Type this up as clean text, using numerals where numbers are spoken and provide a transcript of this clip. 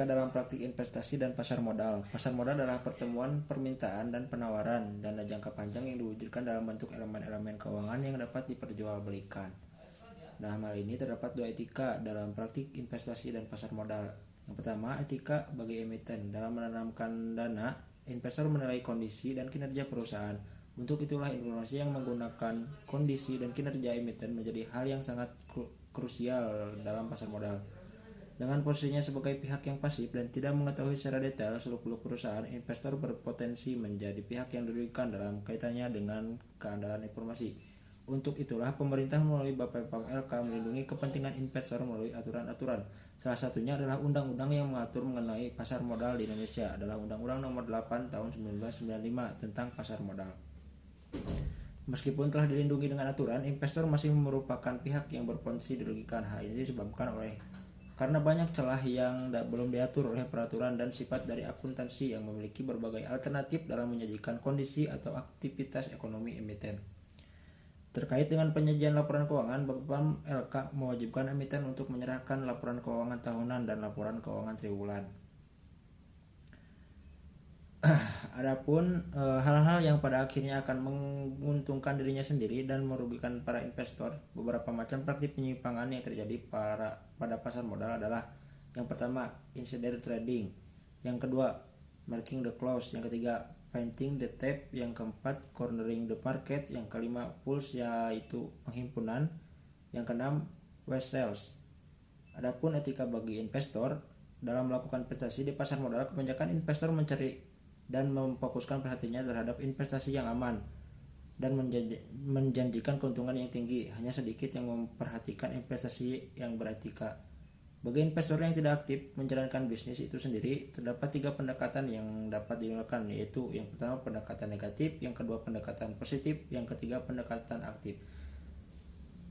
dalam praktik investasi dan pasar modal. Pasar modal adalah pertemuan permintaan dan penawaran dana jangka panjang yang diwujudkan dalam bentuk elemen-elemen keuangan yang dapat diperjualbelikan. Dalam hal ini terdapat dua etika dalam praktik investasi dan pasar modal. Yang pertama, etika bagi emiten. Dalam menanamkan dana, investor menilai kondisi dan kinerja perusahaan. Untuk itulah informasi yang menggunakan kondisi dan kinerja emiten menjadi hal yang sangat krusial dalam pasar modal. Dengan posisinya sebagai pihak yang pasif dan tidak mengetahui secara detail seluk-beluk perusahaan, investor berpotensi menjadi pihak yang dirugikan dalam kaitannya dengan keandalan informasi. Untuk itulah pemerintah melalui BPPM LK melindungi kepentingan investor melalui aturan-aturan. Salah satunya adalah undang-undang yang mengatur mengenai pasar modal di Indonesia adalah Undang-Undang Nomor 8 Tahun 1995 tentang pasar modal. Meskipun telah dilindungi dengan aturan, investor masih merupakan pihak yang berpotensi dirugikan. Hal ini disebabkan karena banyak celah yang belum diatur oleh peraturan dan sifat dari akuntansi yang memiliki berbagai alternatif dalam menyajikan kondisi atau aktivitas ekonomi emiten. Terkait dengan penyajian laporan keuangan, BPPM LK mewajibkan emiten untuk menyerahkan laporan keuangan tahunan dan laporan keuangan triwulan. Adapun hal-hal yang pada akhirnya akan menguntungkan dirinya sendiri dan merugikan para investor, beberapa macam praktik penyimpangan yang terjadi pada pasar modal adalah: yang pertama, insider trading; yang kedua, marking the close; yang ketiga, painting the tape; yang keempat, cornering the market; yang kelima, pools yaitu penghimpunan; yang keenam, west sales. Adapun etika bagi investor dalam melakukan investasi di pasar modal, kebanyakan investor mencari dan memfokuskan perhatiannya terhadap investasi yang aman dan menjanjikan keuntungan yang tinggi. Hanya sedikit yang memperhatikan investasi yang beretika. Bagi investor yang tidak aktif menjalankan bisnis itu sendiri, terdapat 3 pendekatan yang dapat digunakan, yaitu yang pertama pendekatan negatif, yang kedua pendekatan positif, yang ketiga pendekatan aktif.